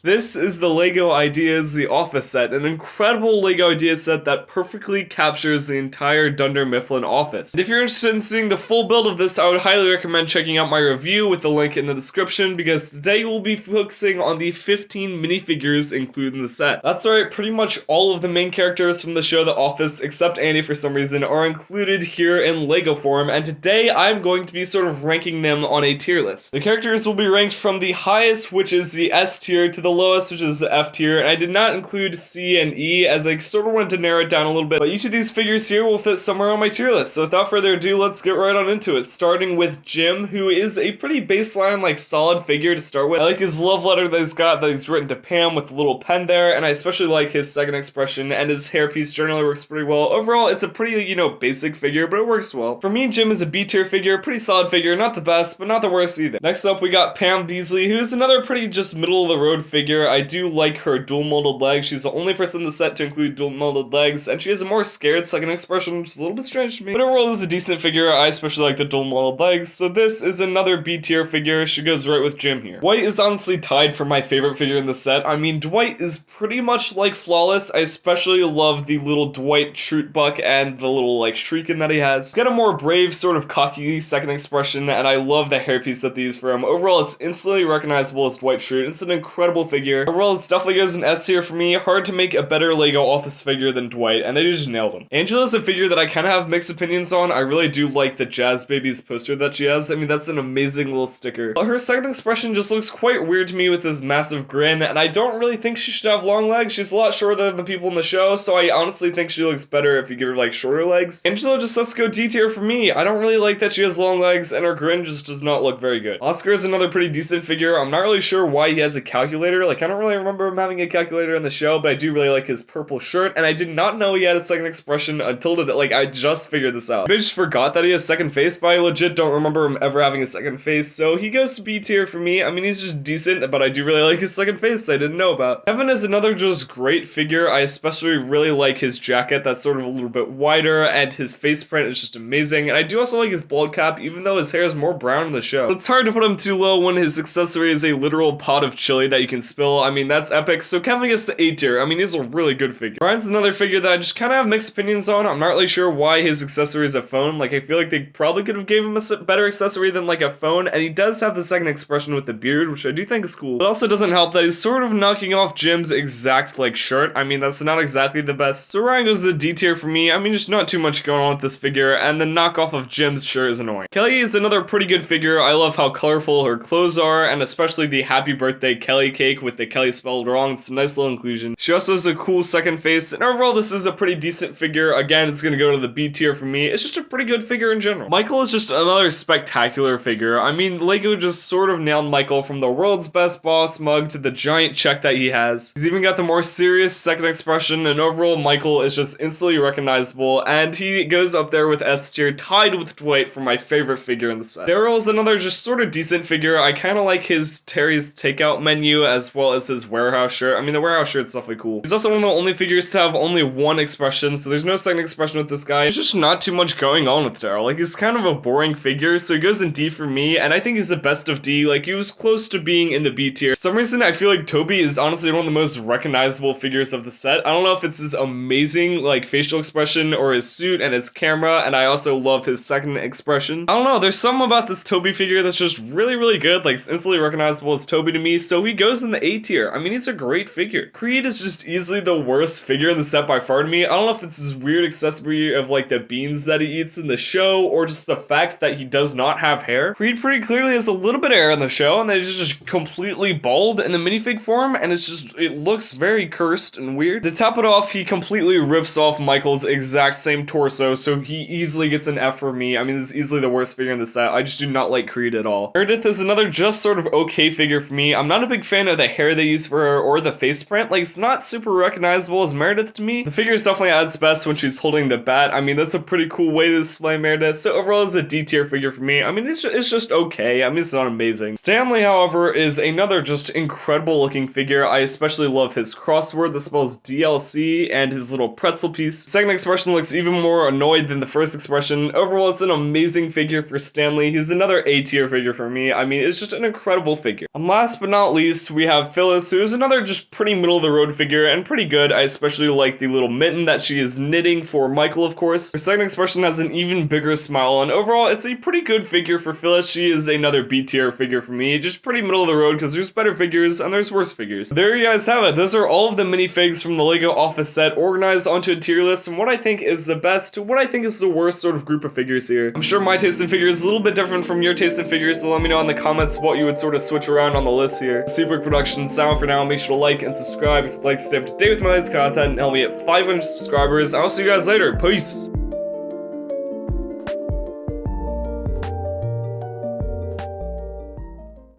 This is the LEGO Ideas The Office set, an incredible LEGO Ideas set that perfectly captures the entire Dunder Mifflin office. And if you're interested in seeing the full build of this, I would highly recommend checking out my review with the link in the description, because today we'll be focusing on the 15 minifigures included in the set. That's right, pretty much all of the main characters from the show The Office, except Andy for some reason, are included here in LEGO form, and today I'm going to be sort of ranking them on a tier list. The characters will be ranked from the highest, which is the S tier, to the lowest, which is the F tier, and I did not include C and E as I sort of wanted to narrow it down a little bit, but each of these figures here will fit somewhere on my tier list. So without further ado, let's get right on into it, starting with Jim, who is a pretty baseline, like, solid figure to start with. I like his love letter that he's written to Pam with the little pen there, and I especially like his second expression, and his hairpiece generally works pretty well. Overall, it's a pretty, basic figure, but it works well. For me, Jim is a B tier figure, pretty solid figure, not the best, but not the worst either. Next up, we got Pam Beasley, who is another pretty just middle of the road figure. I do like her dual molded legs. She's the only person in the set to include dual molded legs, and she has a more scared second expression, which is a little bit strange to me. But overall, this is a decent figure. I especially like the dual molded legs, so this is another B tier figure. She goes right with Jim here. Dwight is honestly tied for my favorite figure in the set. I mean, Dwight is pretty much like flawless. I especially love the little Dwight Schrute buck and the little shrieking that he has. He's got a more brave, sort of cocky second expression, and I love the hairpiece that they use for him. Overall, it's instantly recognizable as Dwight Schrute. It's an incredible figure. Overall, it definitely goes an S tier for me. Hard to make a better LEGO Office figure than Dwight, and they just nailed him. Angela's a figure that I kind of have mixed opinions on. I really do like the Jazz Babies poster that she has. I mean, that's an amazing little sticker. But her second expression just looks quite weird to me with this massive grin, and I don't really think she should have long legs. She's a lot shorter than the people in the show, so I honestly think she looks better if you give her shorter legs. Angela just has to go D tier for me. I don't really like that she has long legs, and her grin just does not look very good. Oscar is another pretty decent figure. I'm not really sure why he has a calculator. I don't really remember him having a calculator in the show, but I do really like his purple shirt, and I did not know he had a second expression until I just figured this out. I just forgot that he has second face, but I legit don't remember him ever having a second face, so he goes to B tier for me. I mean, he's just decent, but I do really like his second face I didn't know about. Kevin is another just great figure. I especially really like his jacket that's sort of a little bit wider, and his face print is just amazing, and I do also like his bald cap, even though his hair is more brown in the show. But it's hard to put him too low when his accessory is a literal pot of chili that you can spill. I mean, that's epic, so Kevin gets to A tier. I mean, he's a really good figure. Brian's another figure that I just kind of have mixed opinions on. I'm not really sure why his accessory is a phone. I feel like they probably could have gave him a better accessory than a phone, and he does have the second expression with the beard, which I do think is cool. It also doesn't help that he's sort of knocking off Jim's exact shirt. I mean, that's not exactly the best. So Ryan goes to the D tier for me. I mean, just not too much going on with this figure, and the knockoff of Jim's shirt is annoying. Kelly is another pretty good figure. I love how colorful her clothes are, and especially the Happy Birthday Kelly cake with the Kelly spelled wrong. It's a nice little inclusion. She also has a cool second face, and overall this is a pretty decent figure. Again, it's gonna go to the B tier for me. It's just a pretty good figure in general. Michael is just another spectacular figure. I mean, LEGO just sort of nailed Michael, from the world's best boss mug to the giant check that he has. He's even got the more serious second expression, and overall Michael is just instantly recognizable, and he goes up there with S tier, tied with Dwight for my favorite figure in the set. Daryl is another just sort of decent figure. I kind of like his Terry's Takeout menu as well as his warehouse shirt. I mean, the warehouse shirt's definitely cool. He's also one of the only figures to have only one expression, so there's no second expression with this guy. There's just not too much going on with Daryl. He's kind of a boring figure, so he goes in D for me, and I think he's the best of D. He was close to being in the B tier. For some reason, I feel like Toby is honestly one of the most recognizable figures of the set. I don't know if it's his amazing, facial expression or his suit and his camera, and I also love his second expression. I don't know, there's something about this Toby figure that's just really, really good. It's instantly recognizable as Toby to me, so he goes in the A tier. I mean, he's a great figure. Creed is just easily the worst figure in the set by far to me. I don't know if it's his weird accessory of the beans that he eats in the show, or just the fact that he does not have hair. Creed pretty clearly has a little bit of hair in the show, and then he's just completely bald in the minifig form, and it looks very cursed and weird. To top it off, he completely rips off Michael's exact same torso, so he easily gets an F for me. I mean, this is easily the worst figure in the set. I just do not like Creed at all. Meredith is another just sort of okay figure for me. I'm not a big fan of the hair they use for her or the face print. It's not super recognizable as Meredith to me. The figure is definitely at its best when she's holding the bat. I mean, that's a pretty cool way to display Meredith. So overall, it's a D tier figure for me. I mean, it's just okay. I mean, it's not amazing. Stanley, however, is another just incredible looking figure. I especially love his crossword that spells DLC and his little pretzel piece. Second expression looks even more annoyed than the first expression. Overall, it's an amazing figure for Stanley. He's another A tier figure for me. I mean, it's just an incredible figure. And last but not least, we have have Phyllis, who is another just pretty middle of the road figure and pretty good. I especially like the little mitten that she is knitting for Michael, of course. Her second expression has an even bigger smile, and overall it's a pretty good figure for Phyllis. She is another B tier figure for me, just pretty middle of the road because there's better figures and there's worse figures. There you guys have it. Those are all of the minifigs from the LEGO Office set organized onto a tier list, and what I think is the best to what I think is the worst sort of group of figures here. I'm sure my taste in figures is a little bit different from your taste in figures, so let me know in the comments what you would sort of switch around on the list here. Super Production sound for now. Make sure to like and subscribe if you'd like to stay up to date with my latest content and help me hit 500 subscribers. I'll see you guys later. Peace!